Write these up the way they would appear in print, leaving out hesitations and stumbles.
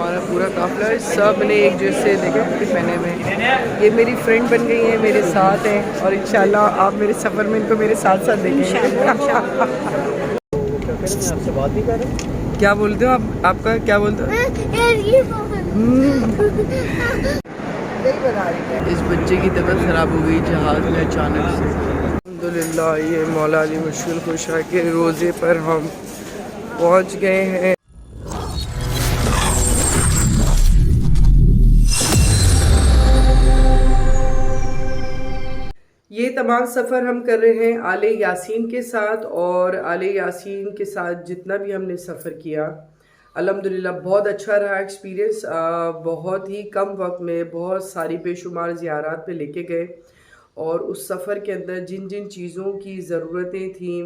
हमारा पूरा काफिला है, सब ने एक जैसे देखे पहने हुए। ये मेरी फ्रेंड बन गई है, मेरे साथ हैं और इंशाल्लाह आप मेरे सफ़र में इनको मेरे साथ साथ देखेंगे। आपसे बात नहीं कर रहे, क्या बोलते हो आप? आपका क्या बोलते हो? इस बच्चे की तबीयत ख़राब हो गई जहाज़ में अचानक से। अल्हम्दुलिल्लाह ये मौला अली मुश्किल खुशा के रोज़े पर हम पहुँच गए हैं। ये तमाम सफ़र हम कर रहे हैं आले यासीन के साथ, और आले यासीन के साथ जितना भी हमने सफ़र किया अल्हम्दुलिल्लाह बहुत अच्छा रहा एक्सपीरियंस। बहुत ही कम वक्त में बहुत सारी बेशुमार ज़ियारात पे लेके गए, और उस सफ़र के अंदर जिन जिन चीज़ों की ज़रूरतें थीं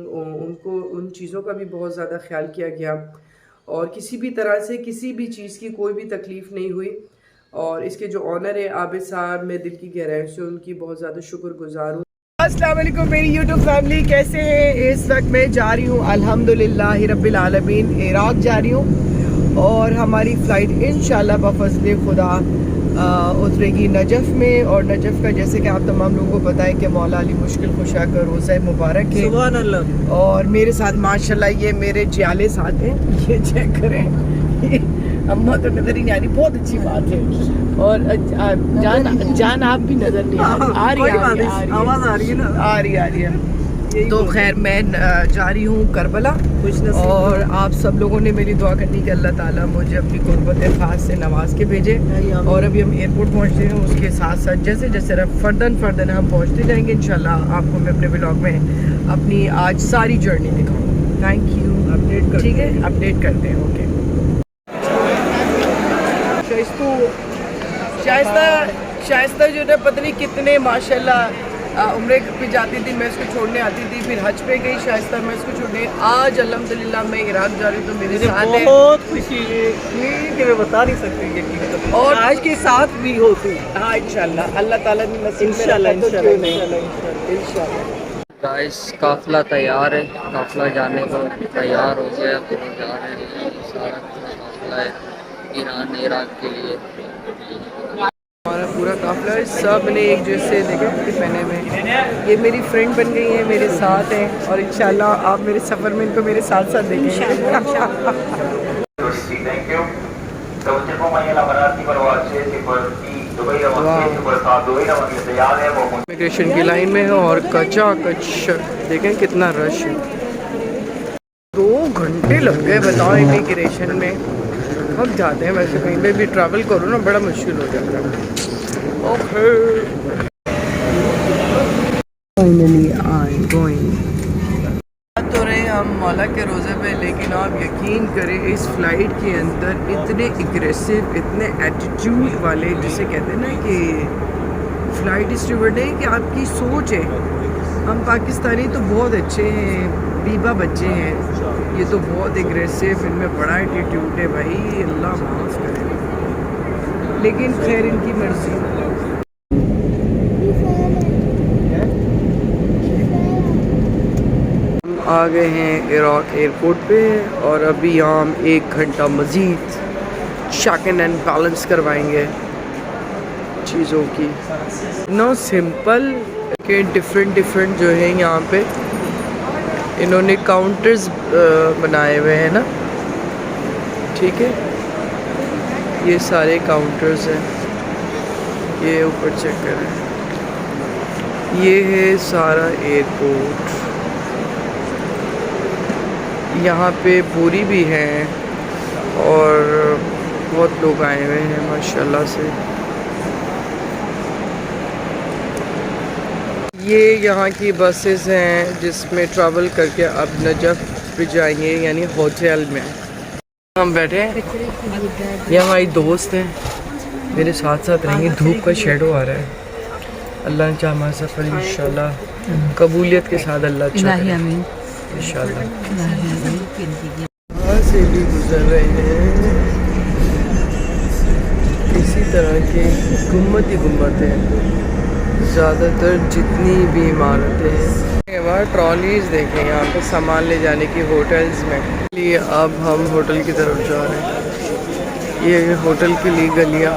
उनको उन चीज़ों का भी बहुत ज़्यादा ख्याल किया गया, और किसी भी तरह से किसी भी चीज़ की कोई भी तकलीफ़ नहीं हुई। और इसके जो ऑनर है आबिद साहब, मैं दिल की गहराई से उनकी बहुत ज़्यादा शुक्रगुजार हूँ। अस्सलाम वालेकुम मेरी यूट्यूब फैमिली, कैसे हैं? इस वक्त मैं जा रही हूँ अल्हम्दुलिल्लाह रब्बिल आलमीन इराक़ जा रही हूँ, और हमारी फ़्लाइट इंशाल्लाह बफ़ज़्ल खुदा उतरेगी नजफ़ में। और नजफ़ का जैसे कि आप तमाम लोगों को पता है कि मौला अली मुश्किल खुशा का रोज़ा मुबारक है। सुभान अल्लाह। और मेरे साथ माशाल्लाह ये मेरे जियाले साथ हैं, ये चेक करें। अम्मा तो नजर ही नहीं आ रही, बहुत अच्छी बात है। और जान आप भी नजर नहीं आ रही, आवाज़ आ रही है ना, आ रही है। तो खैर मैं जा रही हूँ करबला, और आप सब लोगों ने मेरी दुआ करनी कि अल्लाह ताला मुझे अपनी कुर्बत ख़ास से नवाज के भेजे। और अभी हम एयरपोर्ट पहुँचते हैं, उसके साथ साथ जैसे जैसे फर्दन हम पहुँचते जाएंगे इंशाल्लाह आपको मैं अपने ब्लॉग में अपनी आज सारी जर्नी दिखाऊँगी। थैंक यू, अपडेट ठीक है, अपडेट करते हैं। ओके शाइस्ता जो है पता नहीं कितने माशाल्लाह उम्रे पे जाती थी, मैं इसको छोड़ने आती थी, फिर हज पे गई शाइस्ता, मैं इसको छोड़ने। आज अल्हम्दुलिल्लाह मैं इराक़ जा रही हूँ, तो मेरे साथ है। बहुत खुशी है कि मैं बता नहीं सकती, और आज के साथ भी होती। हाँ इंशाल्लाह अल्लाह ताला ने नसीब में रखा तो इंशाल्लाह। गाइस काफ़िला तैयार है, काफ़िला जाने को तैयार हो गया, तो जा रहे हैं। सारा काफ़िला है ईरान इराक़ के लिए। हमारा पूरा काफिला है, सब ने एक जैसे देखे पहने हुए। ये मेरी फ्रेंड बन गई है, मेरे साथ हैं, और इंशाल्लाह आप मेरे सफ़र में इनको मेरे साथ साथ देखेंगे। इमिग्रेशन की लाइन में है और कचा कच देखें कितना रश है। 2 घंटे लग गए बताओ इमिग्रेशन में। हम जाते हैं वैसे कहीं पे भी ट्रैवल करो ना बड़ा मुश्किल हो जाता है। Okay finally I going. तो रहे हम मौला के रोज़े पे, लेकिन आप यकीन करें इस फ़्लाइट के अंदर इतने एग्रेसिव, इतने एटीट्यूड वाले, जिसे कहते हैं ना कि फ़्लाइट स्टीवर्ड है कि आपकी सोच है। हम पाकिस्तानी तो बहुत अच्छे हैं, बीबा बच्चे हैं, ये तो बहुत एग्रेसिव, इनमें बड़ा एटीट्यूड है भाई, अल्लाह माफ़ करे, लेकिन खैर इनकी मर्ज़ी। हम आ गए हैं इराक़ एयरपोर्ट पे, और अभी हम 1 घंटा मज़ीद चेक एंड बैलेंस करवाएंगे चीज़ों की। नो सिंपल के डिफरेंट जो है यहाँ पे इन्होंने काउंटर्स बनाए हुए हैं ना, ठीक है, ये सारे काउंटर्स हैं। ये ऊपर चेक करें, ये है सारा एयरपोर्ट। यहाँ पे पूरी भी हैं, और बहुत लोग आए हुए हैं माशाल्लाह से। ये यहाँ की बसेस हैं जिसमें ट्रैवल करके अब नजफ़ पे जाएंगे, यानी होटल में हम बैठे हैं। ये हमारी दोस्त हैं, मेरे साथ साथ रहेंगे। धूप का शेडो आ रहा है, अल्लाह ने चाहा हमारा सफ़र इंशाल्लाह कबूलियत के साथ अल्लाह अच्छा करे इंशाल्लाह। वहाँ से भी गुजर रहे हैं, इसी तरह के गुम्मत ही गुम्मत हैं ज़्यादातर जितनी भी इमारतें हैं। वहाँ ट्रॉलीज देखें यहाँ पे सामान ले जाने की होटल्स में। लिए अब हम होटल की तरफ जा रहे हैं। ये होटल की ली गलियाँ।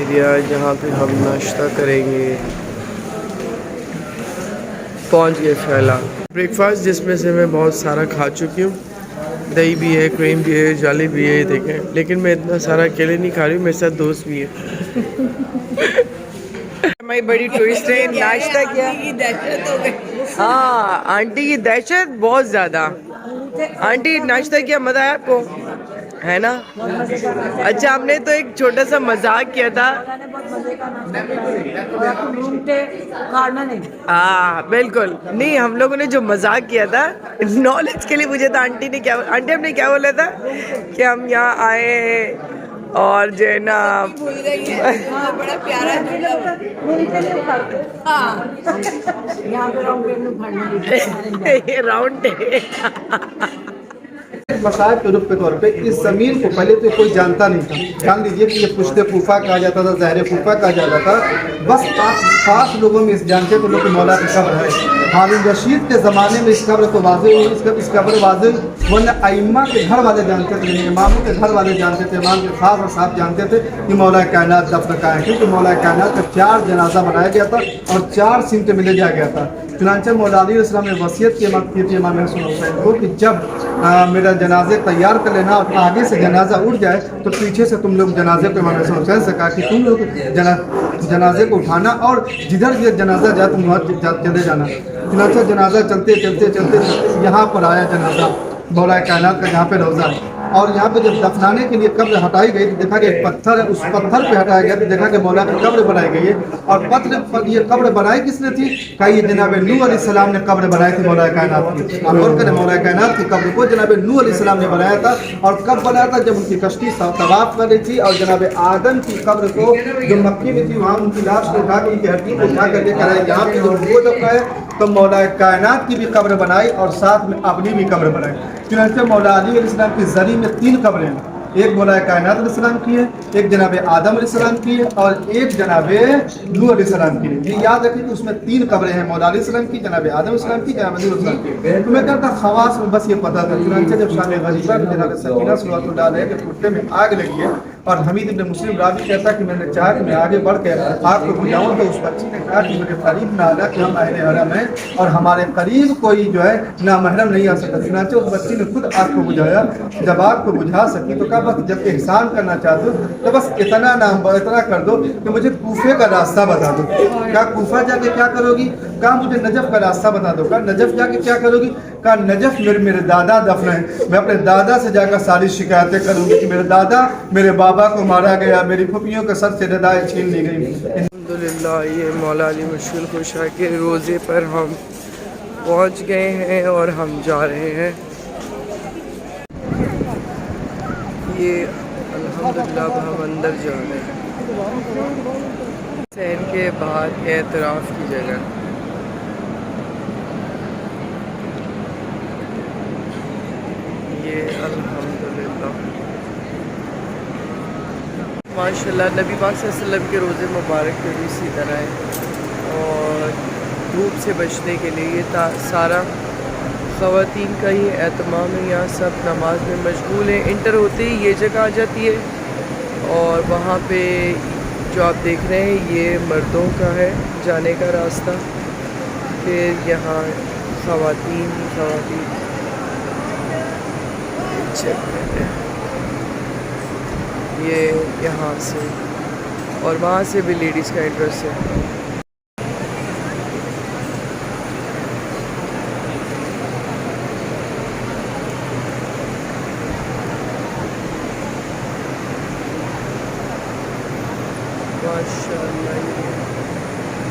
एरिया जहाँ पे हम नाश्ता करेंगे पहुँच गए फैला। ब्रेकफास्ट जिसमें से मैं बहुत सारा खा चुकी हूँ, दही भी है, क्रीम भी है, जाली भी है, देखें। लेकिन मैं इतना सारा अकेले नहीं खा रही हूँ, मेरे साथ दोस्त भी है। हमारी बड़ी ट्विस्ट है, नाश्ता किया। हाँ, आंटी की दहशत बहुत ज़्यादा। आंटी नाश्ता किया, मज़ा आया आपको, है ना? अच्छा, हमने तो एक छोटा सा मजाक किया था। हाँ बिल्कुल, नहीं हम लोगों ने जो मजाक किया था नॉलेज के लिए मुझे था। आंटी हमने क्या बोला था कि हम यहाँ आए और जो है ना बड़ा प्यारा राउंड मसाज के रूप के तौर पे इस ज़मीन को पहले तो कोई जानता नहीं था। जान लीजिए कि ये पुश्ते फूफा कहा जाता था, ज़हरे फूफा कहा जाता था। बस खास लोगों में इस जानते थे लोग कि मौला की कब्र है। हारून रशीद के ज़माने में इस कब्र को वाज़े हुई, इस कब्र वाज़े, वरना अइम्मा के घर वाले जानते थे, इमामों के घर वाले जानते थे, इमाम के खास और साहब जानते थे कि मौला कायनात दफन कहाँ है, क्योंकि मौला कायनात का 4 जनाजा बनाया गया था और 4 सिमटे में ले जाया गया था। चुनांचे मौला अली अलैहिस्सलाम ने वसीयत की थी इमाम हसन हुसैन को कि जब मेरा जनाजे तैयार कर लेना और आगे से जनाजा उठ जाए तो पीछे से तुम लोग जनाजे को इमाम हसन हुसैन से कहा कि तुम लोग जनाजे को उठाना और जिधर ये जनाजा जाए तुम वहाँ चले जाना। चुनांचा जनाजा चलते चलते चलते यहाँ पर आया जनाजा मौला कायनात का, जहाँ पे रोज़ा है। और यहाँ पे जब दफनाने के लिए कब्र हटाई गई तो देखा कि एक पत्थर है, उस पत्थर पे हटाया गया तो देखा कि मौला की कब्र बनाई गई है। और पत्थर ये कब्र बनाई किसने थी? कहा जनाब नूह अलैहिस्सलाम ने कब्र बनाई थी मौला कायनात की। आप गौर करें, मौला कायनात की कब्र को जनाब नूह अलैहिस्सलाम ने बनाया था। और कब बनाया था? जब उनकी कश्ती तवाफ कर रही थी और जनाब आदम की कब्र को जो मक्की में थी वहाँ उनकी लाश को उठा कर उनकी हड्डी को उठा करके कराया यहाँ पे जब वो दफनाए तो मौला कायनात की भी कब्र बनाई और साथ में अपनी भी कब्र बनाई। चुनांचे मौला अली अलैहिस्सलाम की ज़री में 3 कब्रें हैं, एक मौला कायनात अलैहिस्सलाम की है, एक जनाब आदम अलैहिस्सलाम की है और एक जनाब नूह अलैहिस्सलाम की है। ये याद रखिए कि उसमें 3 कब्रें हैं, मौला अलैहिस्सलाम की, जनाब आदम अलैहिस्सलाम की, जनाब नूह अलैहिस्सलाम की। तो मैं कहता खवास में बस ये पता था। चुनांचे जब शाम गरीबा में जनाब सकीना सल्लल्लाहु अलैहि के कुर्ते में आग लगी है और हमीद इब्न मुस्लिम रावी कहता कि मैंने चाहा कि मैं आगे बढ़ के आग को बुझाऊँ तो उस बच्ची ने कहा कि मेरे करीब ना आना कि हम अहले हरम हैं और हमारे करीब कोई जो है ना महरम नहीं आ सकता। चुनांचे उस बच्ची ने खुद आग को बुझाया। जब आग को बुझा सकी तो कहा बस जब एहसान करना चाहते हो तो बस इतना इतना कर दो कि मुझे कूफे का रास्ता बता दो। क्या कूफा जाके क्या करोगी? कहा मुझे नजफ का रास्ता बता दो। कहा नजफ जाके क्या करोगी? कहा नजफ मेरे दादा दफन है, मैं अपने दादा से जाकर सारी शिकायतें करूँगी कि मेरे दादा मेरे बाबा को मारा गया, मेरी फुफियों के सर से रदाएं छीन ली गई। अल्हम्दुलिल्लाह, ये मौला अली मुश्किल कुशा के रोज़े पर हम पहुंच गए हैं और हम जा रहे हैं। ये अल्हम्दुलिल्लाह अब हम अंदर जा रहे हैं, सैन के बाहर एतराफ़ की जगह। ये अल्हम्दुलिल्लाह माशाल्लाह नबी पाक सल्लल्लाहु अलैहि वसल्लम के रोज़े मुबारक पे भी इसी तरह है। और धूप से बचने के लिए ये सारा ख़वातीन का ही एहतमाम है। यहाँ सब नमाज में मशगूल हैं। इंटर होते ही ये जगह आ जाती है और वहाँ पे जो आप देख रहे हैं ये मर्दों का है जाने का रास्ता। फिर यहाँ ख़वातीन चेक करते हैं, ये यहाँ से और वहाँ से भी लेडीज़ का एड्रेस है। माशाअल्लाह, ये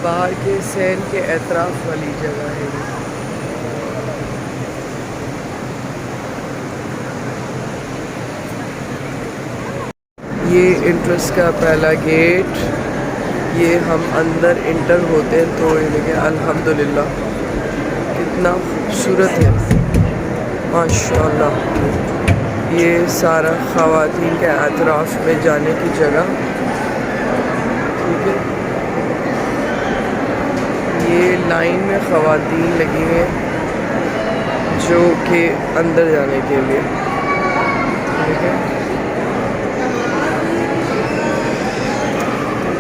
बाहर के सैन के एतराफ़ वाली जगह है। ये एंट्रेंस का पहला गेट, ये हम अंदर इंटर होते हैं तो ये देखिए अल्हम्दुलिल्लाह कितना खूबसूरत है माशाल्लाह। ये सारा ख़वातीन के अतराफ़ में जाने की जगह, ठीक है। ये लाइन में ख़वातीन लगी हैं जो कि अंदर जाने के लिए, ठीक है,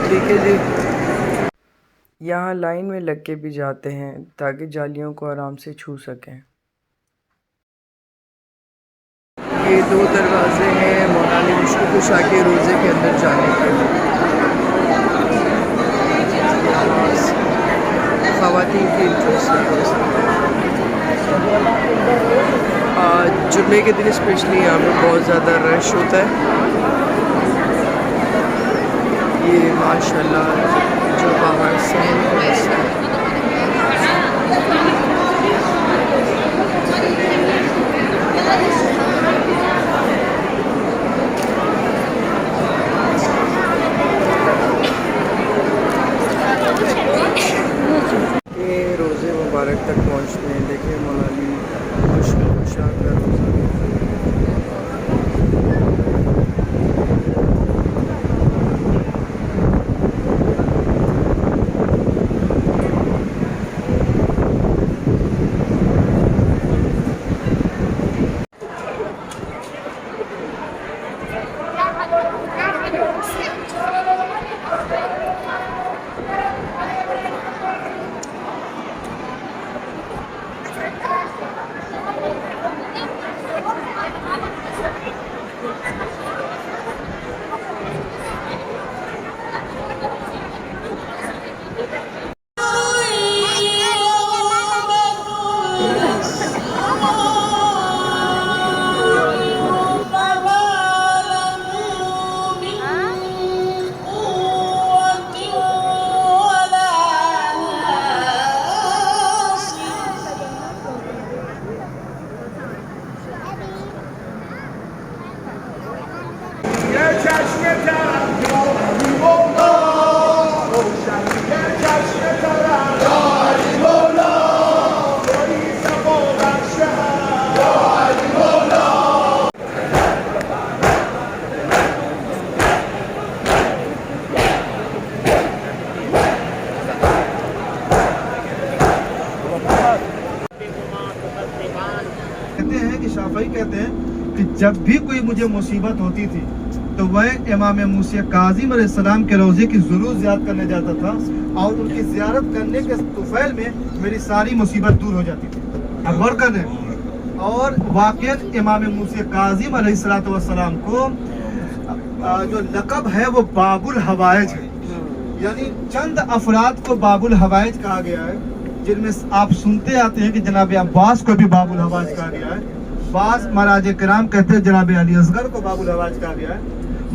ठीक है जी। यहाँ लाइन में लग के भी जाते हैं ताकि जालियों को आराम से छू सकें। ये 2 दरवाजे हैं मौलाना मुश्किल कुशा के रोज़े के अंदर जाने के लिए। ख़वातीन की इंट्रेस्ट जुम्मे के दिन स्पेशली यहाँ पे बहुत ज़्यादा रश होता है। ये माशाल्लाह जो बाहर से ये रोज़े मुबारक तक पहुँचते हैं। देखिए मौलानी मुश्किल कुशा का रोज़ा। शाफ़ी कहते हैं कि जब भी कोई मुझे मुसीबत होती थी तो वह इमाम मूसा काज़िम अलैहिस्सलाम के रोज़े की ज़रूर ज़ियारत करने जाता था और उनकी ज़ियारत करने के तुफ़ैल में मेरी सारी मुसीबत दूर हो जाती थी। अब गौर कर रहे हैं। और वाक़ई इमाम मूसा काज़िम अलैहिस्सलाम को जो लक़ब है वो बाबुल हवाइज है, यानी चंद अफराद को बाबुल हवाइज कहा गया है, जिनमें आप सुनते आते हैं कि जनाब अब्बास को भी बाबुल हवाइज कहा गया है, बास महाराज कराम कहते हैं जनाब अली असगर को बाबुल हवाइज कहा गया है,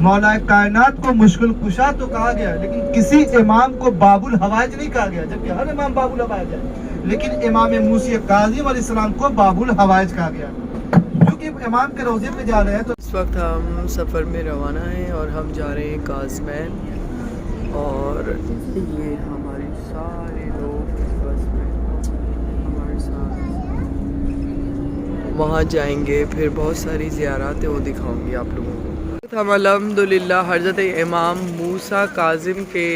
मौला कायनात को मुश्किल कुशा तो कहा गया है, लेकिन किसी इमाम को बाबुल हवाइज नहीं कहा गया, जबकि हर इमाम बाबुल हवाइज है, लेकिन इमाम मूसा काज़िम अलैहिस्सलाम को बाबुल हवाइज कहा गया। क्योंकि इमाम के रोज़े पे जा रहे हैं तो इस वक्त हम सफ़र में रवाना हैं और हम जा रहे हैं काज़मैन, और ये हमारे सारे लोग इस बस में हमारे साथ वहाँ जाएंगे। फिर बहुत सारी ज़ियारत है वो दिखाऊंगी आप लोगों को। हम अल्हम्दुलिल्लाह हज़रत इमाम मूसा काज़िम के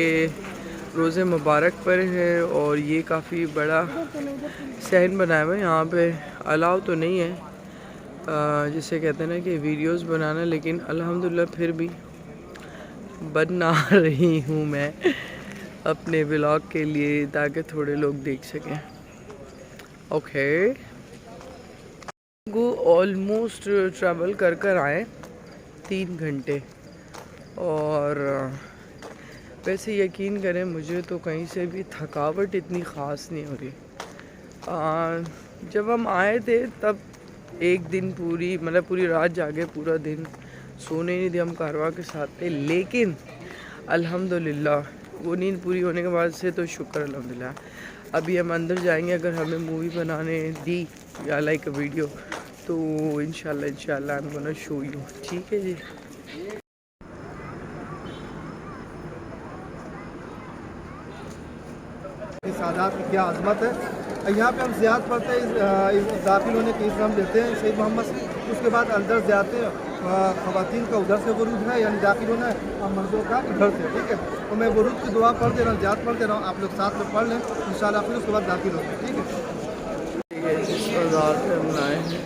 रोज़े मुबारक पर है, और ये काफ़ी बड़ा सहन बनाया हुआ है। यहाँ पे अलाउ तो नहीं है जिसे कहते हैं ना कि वीडियोस बनाना, लेकिन अल्हम्दुलिल्लाह फिर भी बना रही हूँ मैं अपने व्लॉग के लिए ताकि थोड़े लोग देख सकें। ओके, ऑलमोस्ट ट्रैवल कर आए 3 घंटे, और वैसे यकीन करें मुझे तो कहीं से भी थकावट इतनी ख़ास नहीं हो रही। जब हम आए थे तब एक दिन पूरी रात जागे, पूरा दिन सोने नहीं दिया, हम कारवा के साथ थे, लेकिन अल्हम्दुलिल्लाह वो नींद पूरी होने के बाद से तो शुक्र अल्हम्दुलिल्लाह। अभी हम अंदर जाएंगे, अगर हमें मूवी बनाने दी या लाइक वीडियो तो इंशाल्लाह I am gonna show you. ठीक है जी। क्या अजमत है। यहाँ पे हम ज़ियारत पढ़ते हैं, दाखिल होने की इज़्ज़त हम लेते हैं शहीद मोहम्मद से। उसके बाद अंदर जाते हैं, ख़वातीन का उधर से वरूद है, यानी दाखिल होना है, और मर्दों का इधर से, ठीक है। तो मैं वरूद की दुआ पढ़ दे रहा हूँ, ज़ियारत पढ़ दे रहा हूँ, आप लोग साथ में पढ़ लें इंशाल्लाह, फिर उसके बाद दाखिल होते हैं, ठीक है। जिस बाज़ार पे हम आए हैं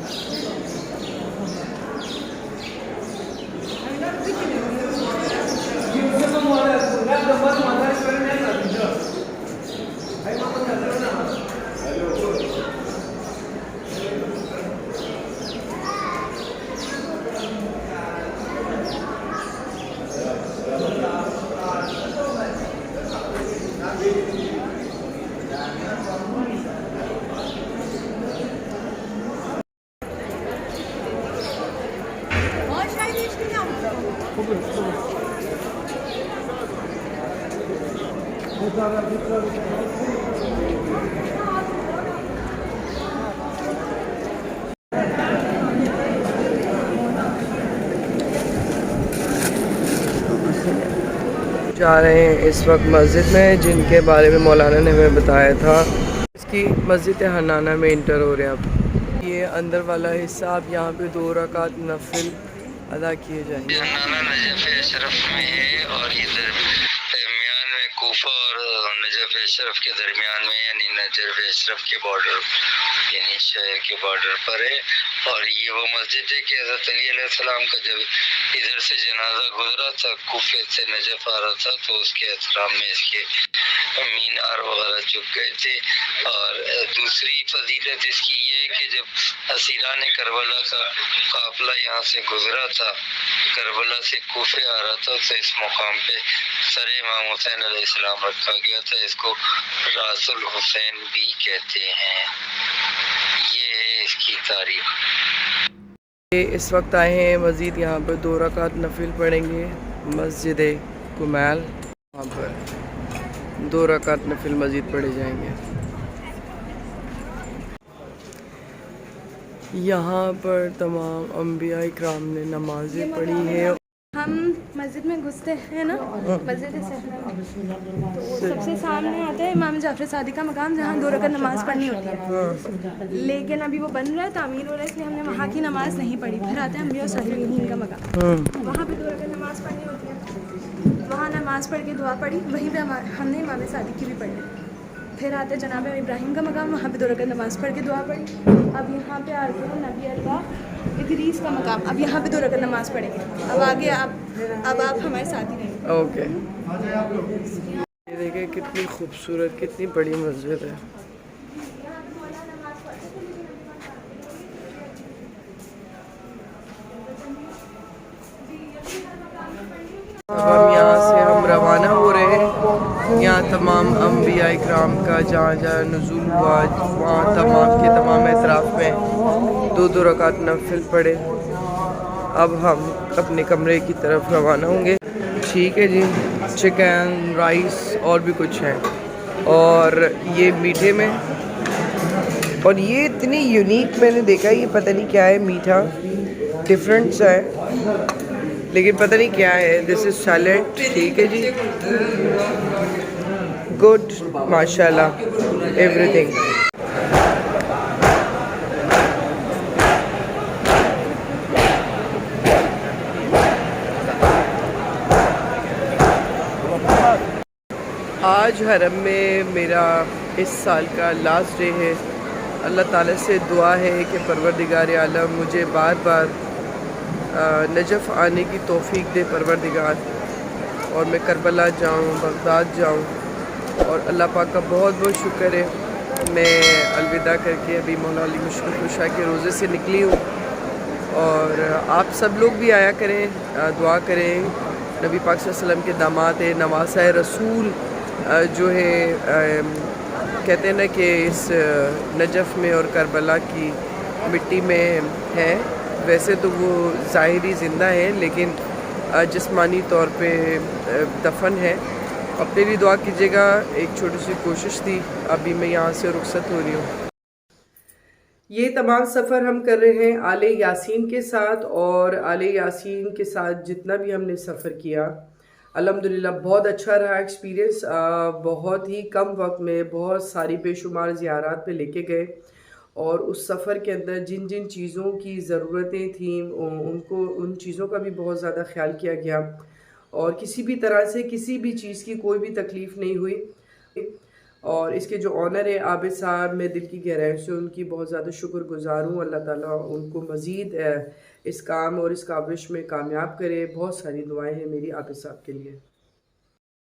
जा रहे हैं इस वक्त मस्जिद में जिनके बारे में मौलाना ने हमें बताया था। इसकी मस्जिद हनाना में इंटर हो रहे हैं अब। ये अंदर वाला हिस्सा, आप यहाँ पे 2 रकात नफिल अदा किए जाएंगे। हनाना नजफ अशरफ में है और ये दरमियान में कोफा और नजफ अशरफ के दरमियान में, यानी नजफ अशरफ के बॉर्डर, यानी शहर के बॉर्डर पर है। और ये वो मस्जिद है कि हज़रत अली अलैहिस्सलाम का जब इधर से जनाजा गुजरा था, कोफे से नजफ आ रहा था, तो उसके एहतराम में इसके मीनार वगैरह झुक गए थे। और दूसरी फजीलत इसकी ये है कि जब असीरान करबला का काफिला यहाँ से गुजरा था, करबला से कोफे आ रहा था, तो इस मुकाम पे सर इमाम हुसैन अलैहिस्सलाम रखा गया था। इसको रासुल हुसैन भी कहते हैं। ये है इसकी तारीफ। ये इस वक्त आए हैं मस्जिद, यहाँ पर 2 रकात नफिल पढ़ेंगे। मस्जिद कुमैल, वहाँ पर 2 रकात नफिल मस्जिद पढ़े जाएंगे। यहाँ पर तमाम अंबिया इकराम ने नमाज़ें पढ़ी हैं। हम मस्जिद में घुसते हैं ना, मस्जिद तो सबसे सामने आता है इमाम जाफर सादिक का मकाम, जहाँ 2 रकात नमाज़ पढ़नी होती है। लेकिन अभी वो बन रहा है, तामीर हो रहा है, इसलिए हमने वहाँ की नमाज़ नहीं पढ़ी। फिर आता है अंबिया सालिहीन का मकाम, वहाँ पे 2 रकात नमाज़ पढ़नी होती है। वहाँ नमाज़ पढ़ के दुआ पढ़ी, वहीं पे हमने इमाम सादिक की भी पढ़ी। फिर आते हैं जनाब इब्राहिम का मकाम, वहाँ पे 2 रकात नमाज़ पढ़ के दुआ पढ़ी। अब यहाँ पे आते हैं नबी अल्लाह इदरीस का मकाम, अब यहाँ पे 2 रकात नमाज़ पढ़ेंगे। अब आगे अब आप हमारे साथ ही रहेंगे। ओके, ये देखिए कितनी खूबसूरत, कितनी बड़ी मस्जिद है। अब यहाँ से हम रवाना हो रहे हैं। यहाँ तमाम अंबिया इकराम का जहाँ जहाँ नुज़ूल हुआ, वहाँ तमाम के तमाम एतराफ़ में 2 रकात नफिल पढ़े। अब हम अपने कमरे की तरफ रवाना होंगे। ठीक है जी, चिकन, राइस और भी कुछ है, और ये मीठे में, और ये इतनी यूनिक मैंने देखा, ये पता नहीं क्या है, मीठा डिफरेंट सा है, लेकिन पता नहीं क्या है। दिस इज़ सैलेड, ठीक है जी, गुड, माशाल्लाह, एवरीथिंग। आज हरम में मेरा इस साल का लास्ट डे है। अल्लाह ताला से दुआ है कि परवरदिगार आलम मुझे बार बार नजफ़ आने की तौफ़ीक दे परवरदिगार, और मैं करबला जाऊँ, बगदाद जाऊँ। और अल्लाह पाक का बहुत बहुत शुक्र है, मैं अलविदा करके अभी मौला अली मुश्किल कुशा के रोज़े से निकली हूँ। और आप सब लोग भी आया करें, दुआ करें। नबी पाक सल्लल्लाहु अलैहि वसल्लम के दामाद है, नवासा रसूल जो है, कहते हैं ना कि इस नजफ़ में और करबला की मिट्टी में है। वैसे तो वो ज़ाहिरी ज़िंदा है, लेकिन जिस्मानी तौर पे दफन है। अपने लिए दुआ कीजिएगा। एक छोटी सी कोशिश थी, अभी मैं यहाँ से रुखसत हो रही हूँ। ये तमाम सफ़र हम कर रहे हैं आले यासीन के साथ, और आले यासीन के साथ जितना भी हमने सफ़र किया, अल्हम्दुलिल्लाह बहुत अच्छा रहा एक्सपीरियंस। बहुत ही कम वक्त में बहुत सारी बेशुमार ज़ियारात पे लेके गए और उस सफ़र के अंदर जिन जिन चीज़ों की ज़रूरतें थीं उनको उन चीज़ों का भी बहुत ज़्यादा ख्याल किया गया और किसी भी तरह से किसी भी चीज़ की कोई भी तकलीफ़ नहीं हुई। और इसके जो ऑनर है आबिद साहब, मैं दिल की गहराई से उनकी बहुत ज़्यादा शुक्रगुज़ार हूँ। अल्लाह ताला उनको मज़ीद इस काम और इस काविश में कामयाब करे। बहुत सारी दुआएं हैं मेरी आबिद साहब के लिए।